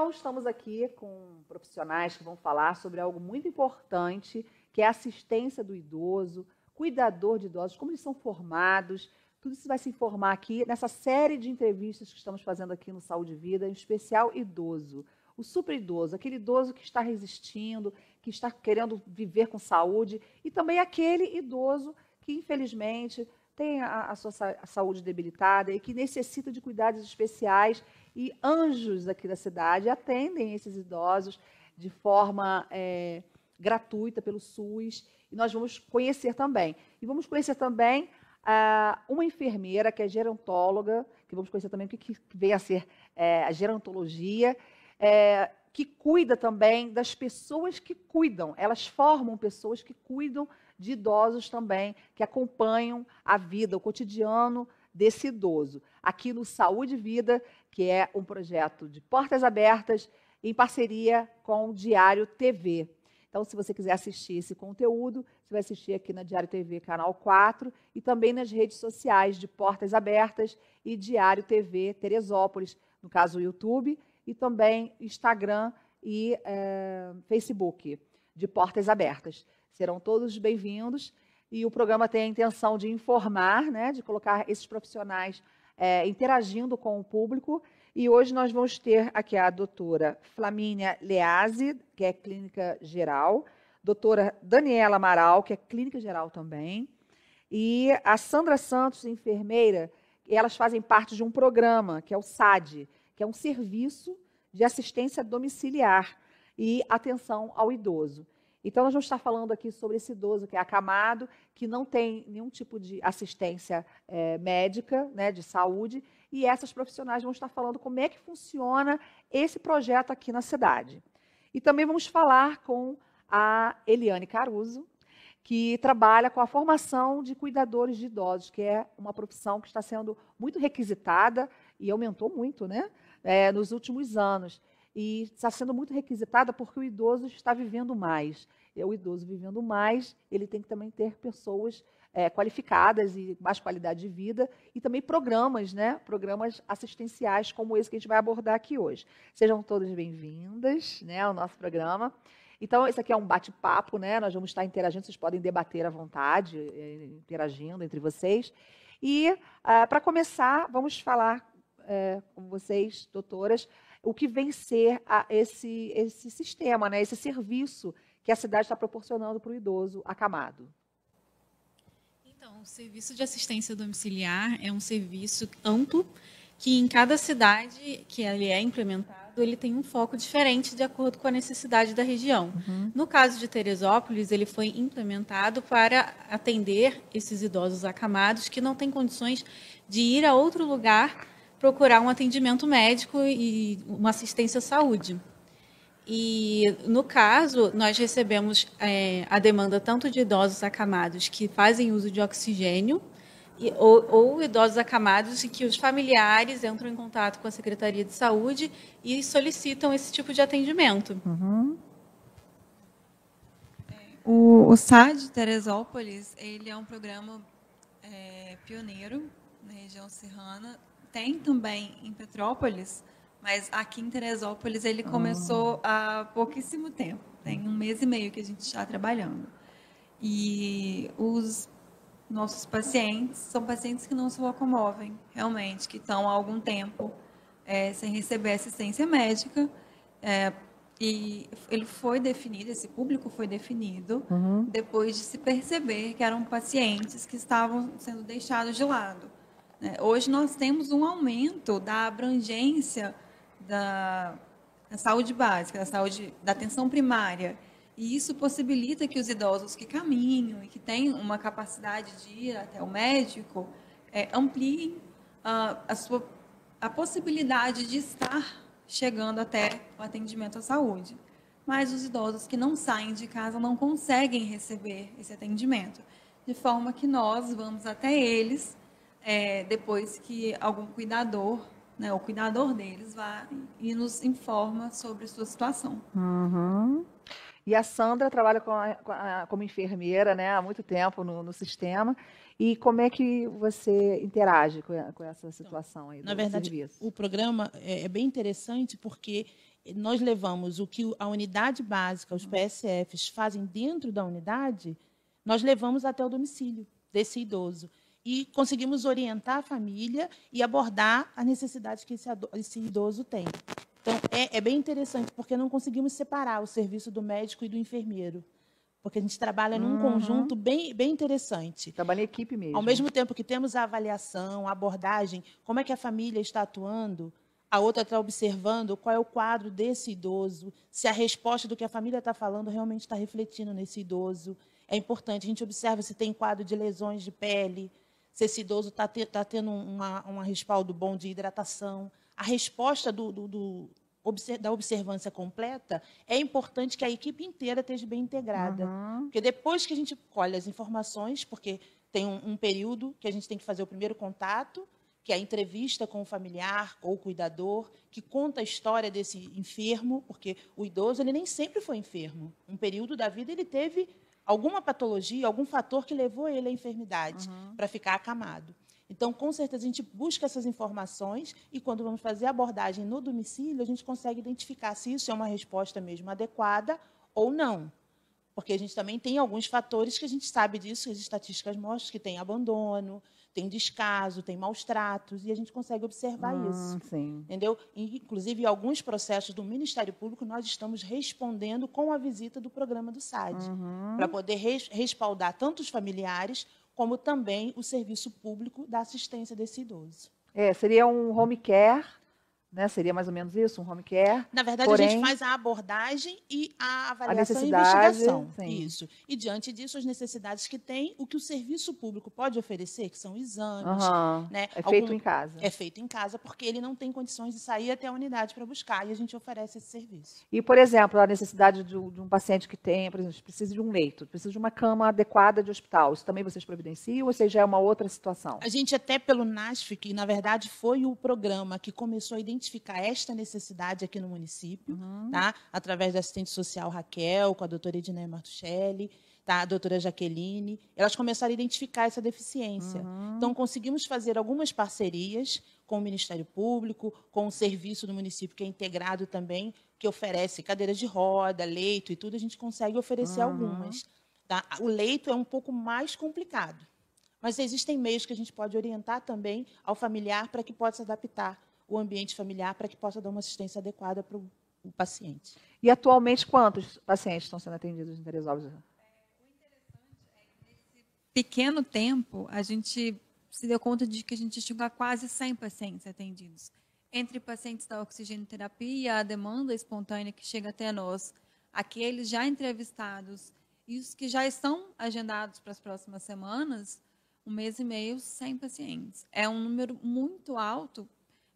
Então, estamos aqui com profissionais que vão falar sobre algo muito importante, que é a assistência do idoso, cuidador de idosos, como eles são formados. Tudo isso vai se informar aqui nessa série de entrevistas que estamos fazendo aqui no Saúde e Vida, em especial idoso. O super idoso, aquele idoso que está resistindo, que está querendo viver com saúde, e também aquele idoso que, infelizmente, tem a sua saúde debilitada e que necessita de cuidados especiais. E anjos aqui da cidade atendem esses idosos de forma gratuita pelo SUS. E nós vamos conhecer também. E vamos conhecer também uma enfermeira que é gerontóloga, que vamos conhecer também o que vem a ser a gerontologia, que cuida também das pessoas que cuidam. Elas formam pessoas que cuidam de idosos também, que acompanham a vida, o cotidiano desse idoso. Aqui no Saúde e Vida, que é um projeto de portas abertas em parceria com o Diário TV. Então, se você quiser assistir esse conteúdo, você vai assistir aqui na Diário TV, canal 4, e também nas redes sociais de Portas Abertas e Diário TV Teresópolis, no caso o YouTube, e também Instagram e Facebook de Portas Abertas. Serão todos bem-vindos e o programa tem a intenção de informar, né, de colocar esses profissionais interagindo com o público. E hoje nós vamos ter aqui a doutora Flamínia Leazzi, que é clínica geral, doutora Daniela Amaral, que é clínica geral também, e a Sandra Santos, enfermeira. Elas fazem parte de um programa, que é o SAD, que é um serviço de assistência domiciliar e atenção ao idoso. Então, nós vamos estar falando aqui sobre esse idoso que é acamado, que não tem nenhum tipo de assistência médica, né, de saúde, e essas profissionais vão estar falando como é que funciona esse projeto aqui na cidade. E também vamos falar com a Eliane Caruso, que trabalha com a formação de cuidadores de idosos, que é uma profissão que está sendo muito requisitada e aumentou muito, né, nos últimos anos. E está sendo muito requisitada porque o idoso está vivendo mais. E o idoso vivendo mais, ele tem que também ter pessoas qualificadas e mais qualidade de vida, e também programas, né? Programas assistenciais como esse que a gente vai abordar aqui hoje. Sejam todas bem-vindas, né, ao nosso programa. Então, esse aqui é um bate-papo, né? Nós vamos estar interagindo, vocês podem debater à vontade, interagindo entre vocês. E, para começar, vamos falar com vocês, doutoras, o que vem ser esse sistema, né, esse serviço que a cidade está proporcionando para o idoso acamado. Então, o serviço de assistência domiciliar é um serviço amplo que em cada cidade que ele é implementado, ele tem um foco diferente de acordo com a necessidade da região. Uhum. No caso de Teresópolis, ele foi implementado para atender esses idosos acamados que não têm condições de ir a outro lugar procurar um atendimento médico e uma assistência à saúde. E, no caso, nós recebemos a demanda tanto de idosos acamados que fazem uso de oxigênio, ou idosos acamados em que os familiares entram em contato com a Secretaria de Saúde e solicitam esse tipo de atendimento. Uhum. O SAD de Teresópolis, ele é um programa pioneiro na região serrana. Tem também em Petrópolis, mas aqui em Teresópolis ele começou há pouquíssimo tempo. Tem 1 mês e meio que a gente está trabalhando. E os nossos pacientes são pacientes que não se locomovem, realmente, que estão há algum tempo sem receber assistência médica. E ele foi definido, esse público foi definido, depois de se perceber que eram pacientes que estavam sendo deixados de lado. Hoje nós temos um aumento da abrangência da saúde básica, da atenção primária, e isso possibilita que os idosos que caminham e que têm uma capacidade de ir até o médico ampliem a possibilidade de estar chegando até o atendimento à saúde. Mas os idosos que não saem de casa não conseguem receber esse atendimento, de forma que nós vamos até eles depois que algum cuidador, né, o cuidador deles, vai e nos informa sobre a sua situação. Uhum. E a Sandra trabalha como enfermeira, né, há muito tempo no sistema. E como é que você interage com essa situação aí do Na verdade, serviço? o programa é bem interessante porque nós levamos o que a unidade básica, os PSFs, fazem dentro da unidade, nós levamos até o domicílio desse idoso. E conseguimos orientar a família e abordar a necessidade que esse idoso tem. Então, é bem interessante, porque não conseguimos separar o serviço do médico e do enfermeiro. Porque a gente trabalha num conjunto bem interessante. Trabalha em equipe mesmo. Ao mesmo tempo que temos a avaliação, a abordagem, como é que a família está atuando, a outra está observando qual é o quadro desse idoso, se a resposta do que a família está falando realmente está refletindo nesse idoso. É importante, a gente observa se tem quadro de lesões de pele, se esse idoso está tendo um respaldo bom de hidratação. A resposta da observância completa, é importante que a equipe inteira esteja bem integrada. Porque depois que a gente colhe as informações, porque tem um período que a gente tem que fazer o primeiro contato, que é a entrevista com o familiar ou o cuidador, que conta a história desse enfermo, porque o idoso ele nem sempre foi enfermo. Um período da vida ele teve alguma patologia, algum fator que levou ele à enfermidade, para ficar acamado. Então, com certeza, a gente busca essas informações e, quando vamos fazer a abordagem no domicílio, a gente consegue identificar se isso é uma resposta mesmo adequada ou não. Porque a gente também tem alguns fatores que a gente sabe disso, as estatísticas mostram que tem abandono, tem descaso, tem maus tratos, e a gente consegue observar isso. Sim. Entendeu? E, inclusive, em alguns processos do Ministério Público, nós estamos respondendo com a visita do programa do SAD, para poder respaldar tanto os familiares, como também o serviço público da assistência desse idoso. Seria um home care, né? Seria mais ou menos isso, um home care. Na verdade, porém, a gente faz a abordagem e a avaliação e necessidade, investigação. sim. Isso. E, diante disso, as necessidades que tem, o que o serviço público pode oferecer, que são exames. Né? É feito em casa. É feito em casa, porque ele não tem condições de sair até a unidade para buscar, e a gente oferece esse serviço. E, por exemplo, a necessidade de um paciente que tem, por exemplo, precisa de um leito, precisa de uma cama adequada de hospital, isso também vocês providenciam ou seja, é uma outra situação? A gente, até pelo NASF, que na verdade foi o programa que começou a identificar esta necessidade aqui no município, tá? Através da assistente social Raquel, com a doutora Edneia Martuchelli, tá? A doutora Jaqueline, elas começaram a identificar essa deficiência. Então, conseguimos fazer algumas parcerias com o Ministério Público, com o serviço do município, que é integrado também, que oferece cadeiras de roda, leito e tudo, a gente consegue oferecer algumas. Tá? O leito é um pouco mais complicado, mas existem meios que a gente pode orientar também ao familiar para que possa adaptar o ambiente familiar, para que possa dar uma assistência adequada para o paciente. E, atualmente, quantos pacientes estão sendo atendidos em Teresópolis? Pequeno tempo, a gente se deu conta de que a gente tinha quase 100 pacientes atendidos. Entre pacientes da oxigenoterapia, a demanda espontânea que chega até nós, aqueles já entrevistados e os que já estão agendados para as próximas semanas, 1 mês e meio, 100 pacientes. É um número muito alto,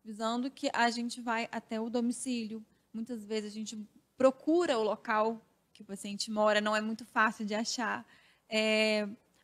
visando que a gente vai até o domicílio. Muitas vezes a gente procura o local que o paciente mora, não é muito fácil de achar.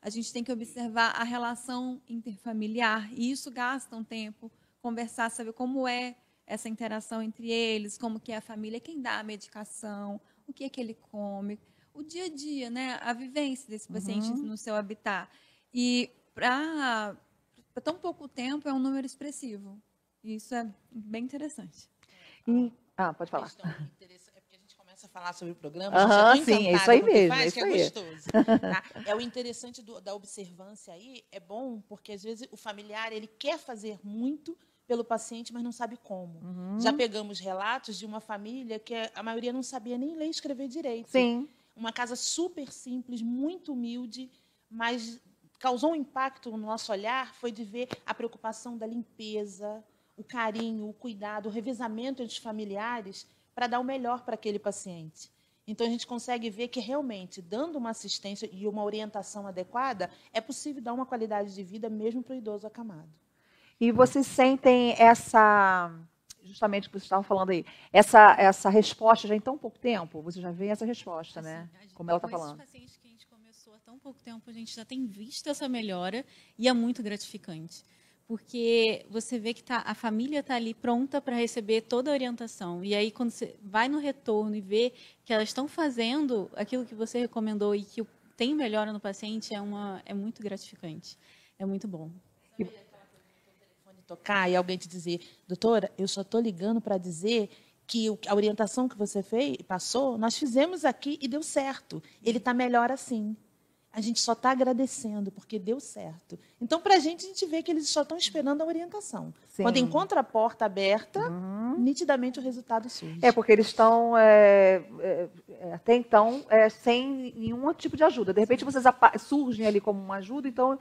A gente tem que observar a relação interfamiliar, e isso gasta um tempo, conversar, saber como é essa interação entre eles, como que é a família, quem dá a medicação, o que é que ele come, o dia a dia, né? A vivência desse paciente no seu habitat. E para tão pouco tempo é um número expressivo. E isso é bem interessante. Pode falar. É porque a gente começa a falar sobre o programa, a gente sim, é isso aí mesmo. Faz, é, isso que aí. é gostoso. Tá? É o interessante da observância aí, é bom, porque às vezes o familiar ele quer fazer muito pelo paciente, mas não sabe como. Já pegamos relatos de uma família que a maioria não sabia nem ler e escrever direito. Sim. Uma casa super simples, muito humilde, mas causou um impacto no nosso olhar, foi de ver a preocupação da limpeza, o carinho, o cuidado, o revezamento entre os familiares para dar o melhor para aquele paciente. Então, a gente consegue ver que, realmente, dando uma assistência e uma orientação adequada, é possível dar uma qualidade de vida mesmo para o idoso acamado. E vocês sentem justamente o que vocês estavam falando aí, essa resposta já em tão pouco tempo? Você já vê essa resposta, né? Como ela está falando. Com esses pacientes que a gente começou há tão pouco tempo, a gente já tem visto essa melhora e é muito gratificante. Porque você vê que a família está ali pronta para receber toda a orientação. E aí, quando você vai no retorno e vê que elas estão fazendo aquilo que você recomendou e que tem melhora no paciente, é muito gratificante. é muito bom. Tocar e alguém te dizer, doutora, eu só estou ligando para dizer que a orientação que você passou, nós fizemos aqui e deu certo. Ele está melhor assim. A gente só está agradecendo porque deu certo. Então, para a gente vê que eles só estão esperando a orientação. Sim. Quando encontra a porta aberta, nitidamente o resultado surge. Porque eles estão, até então, sem nenhum tipo de ajuda. De repente, vocês surgem ali como uma ajuda. Então,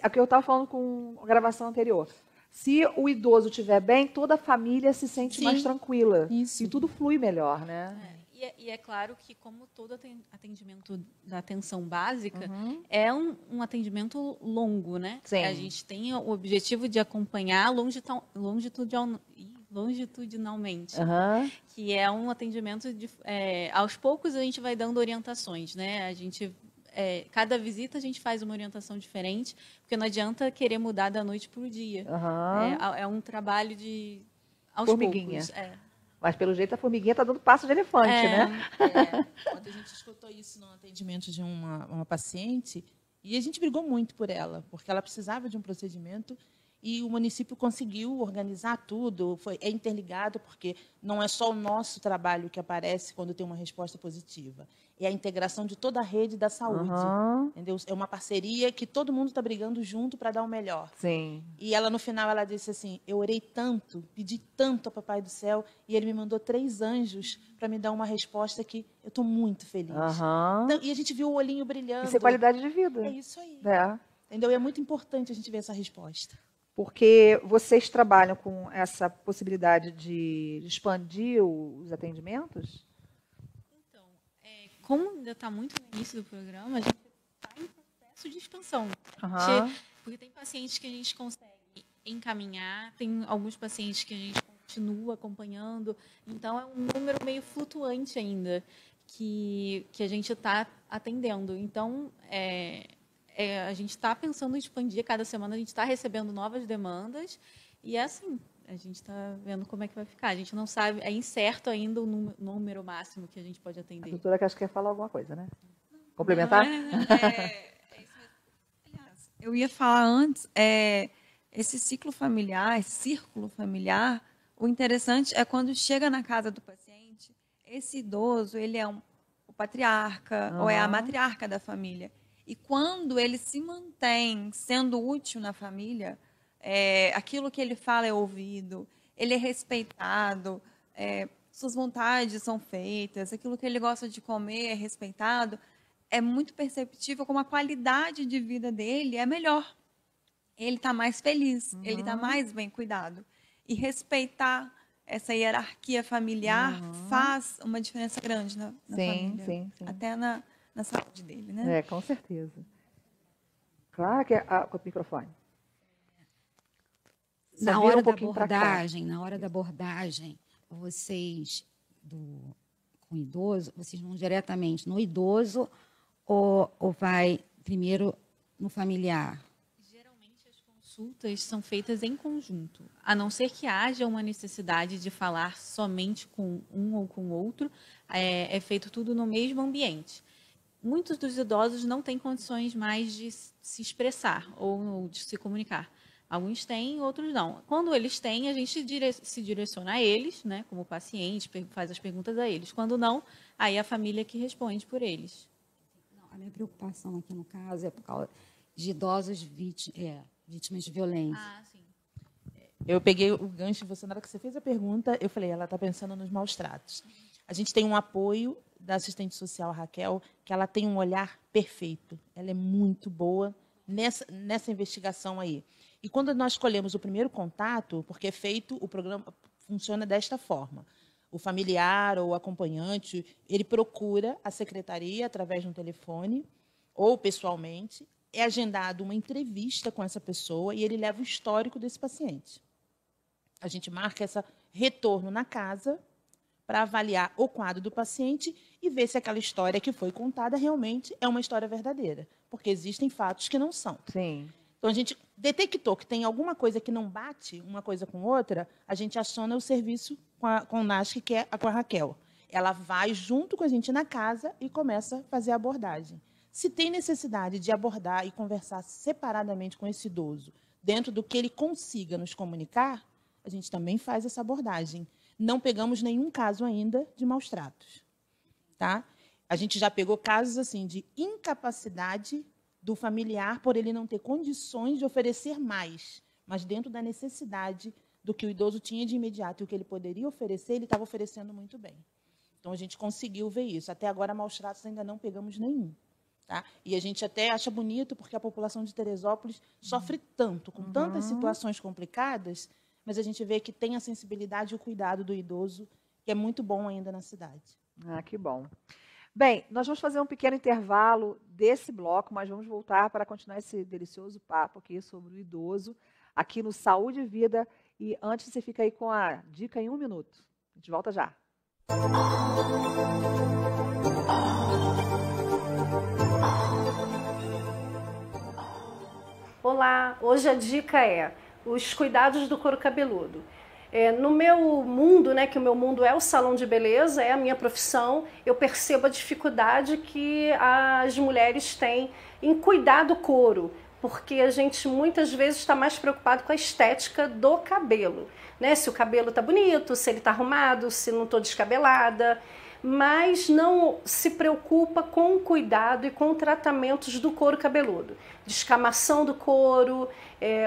aqui eu estava falando com a gravação anterior. Se o idoso estiver bem, toda a família se sente mais tranquila. Isso. E tudo flui melhor, né? E é claro que, como todo atendimento da atenção básica, é um atendimento longo, né? Sim. A gente tem o objetivo de acompanhar longitudinalmente, que é um atendimento aos poucos a gente vai dando orientações, né? A gente cada visita a gente faz uma orientação diferente, porque não adianta querer mudar da noite para o dia. É um trabalho de aos formiguinha. Poucos. Mas, pelo jeito, a formiguinha está dando passo de elefante, né? Quando a gente escutou isso no atendimento de uma paciente, e a gente brigou muito por ela, porque ela precisava de um procedimento e o município conseguiu organizar tudo, é interligado, porque não é só o nosso trabalho que aparece quando tem uma resposta positiva, é a integração de toda a rede da saúde. Entendeu? É uma parceria que todo mundo está brigando junto para dar o melhor. Sim. E ela, no final, ela disse assim, eu orei tanto, pedi tanto ao Papai do Céu, e ele me mandou 3 anjos para me dar uma resposta que eu estou muito feliz. Então, e a gente viu o olhinho brilhando. Isso é qualidade de vida. É isso aí. Entendeu? E é muito importante a gente ver essa resposta. Porque vocês trabalham com essa possibilidade de expandir os atendimentos? Então, como ainda está muito no início do programa, a gente está em processo de expansão. Porque tem pacientes que a gente consegue encaminhar, tem alguns pacientes que a gente continua acompanhando. Então, é um número meio flutuante ainda que a gente está atendendo. Então, a gente está pensando em expandir, cada semana a gente está recebendo novas demandas e assim, a gente está vendo como é que vai ficar. A gente não sabe, é incerto ainda o número máximo que a gente pode atender. A doutora que acho que quer falar alguma coisa, né? Complementar? Aliás, eu ia falar antes, esse círculo familiar, o interessante é quando chega na casa do paciente, esse idoso, ele é o patriarca ou é a matriarca da família. E quando ele se mantém sendo útil na família, aquilo que ele fala é ouvido, ele é respeitado, suas vontades são feitas, aquilo que ele gosta de comer é respeitado, é muito perceptível como a qualidade de vida dele é melhor. Ele está mais feliz, ele está mais bem cuidado. E respeitar essa hierarquia familiar faz uma diferença grande na família. Sim. Até na saúde dele, né? Com certeza. Claro que é com o microfone. Na hora da abordagem, vocês com idoso, vocês vão diretamente no idoso ou vai primeiro no familiar? Geralmente as consultas são feitas em conjunto, a não ser que haja uma necessidade de falar somente com um ou com outro, é feito tudo no mesmo ambiente. Muitos dos idosos não têm condições mais de se expressar ou de se comunicar. Alguns têm, outros não. Quando eles têm, a gente se direciona a eles, né, como paciente, faz as perguntas a eles. Quando não, aí a família que responde por eles. Não, a minha preocupação aqui, no caso, é por causa de idosos vítimas de violência. Sim. Eu peguei o gancho, na hora que você fez a pergunta, eu falei, ela está pensando nos maus tratos. A gente tem um apoio da assistente social, a Raquel, que ela tem um olhar perfeito. Ela é muito boa nessa investigação aí. E quando nós escolhemos o primeiro contato, porque o programa funciona desta forma. O familiar ou o acompanhante, ele procura a secretaria através de um telefone ou pessoalmente, é agendado uma entrevista com essa pessoa e ele leva o histórico desse paciente. A gente marca esse retorno na casa para avaliar o quadro do paciente e ver se aquela história que foi contada realmente é uma história verdadeira. Porque existem fatos que não são. Sim. Então, a gente detectou que tem alguma coisa que não bate uma coisa com outra, a gente aciona o serviço com o NASC, que é com a Raquel. Ela vai junto com a gente na casa e começa a fazer a abordagem. Se tem necessidade de abordar e conversar separadamente com esse idoso, dentro do que ele consiga nos comunicar, a gente também faz essa abordagem. Não pegamos nenhum caso ainda de maus tratos. Tá? A gente já pegou casos assim, de incapacidade do familiar por ele não ter condições de oferecer mais, mas dentro da necessidade do que o idoso tinha de imediato e o que ele poderia oferecer, ele estava oferecendo muito bem. Então, a gente conseguiu ver isso. Até agora, maus tratos ainda não pegamos nenhum. Tá? E a gente até acha bonito, porque a população de Teresópolis sofre tanto, com tantas situações complicadas, mas a gente vê que tem a sensibilidade e o cuidado do idoso, que é muito bom ainda na cidade. Ah, que bom. Bem, nós vamos fazer um pequeno intervalo desse bloco, mas vamos voltar para continuar esse delicioso papo aqui sobre o idoso, aqui no Saúde e Vida. E antes, você fica aí com a dica em 1 minuto. A gente volta já. Olá, hoje a dica é os cuidados do couro cabeludo. No meu mundo, né, que o meu mundo é o salão de beleza, é a minha profissão, eu percebo a dificuldade que as mulheres têm em cuidar do couro, porque a gente muitas vezes está mais preocupado com a estética do cabelo, né? Se o cabelo está bonito, se ele está arrumado, se não estou descabelada, mas não se preocupa com o cuidado e com tratamentos do couro cabeludo. Descamação do couro,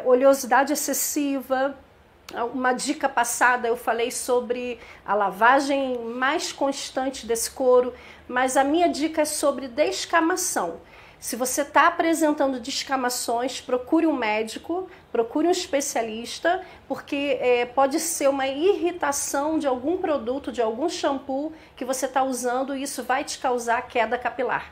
oleosidade excessiva. Uma dica passada eu falei sobre a lavagem mais constante desse couro, mas a minha dica é sobre descamação. Se você está apresentando descamações, procure um médico, procure um especialista, porque pode ser uma irritação de algum produto, de algum shampoo que você está usando, e isso vai te causar queda capilar.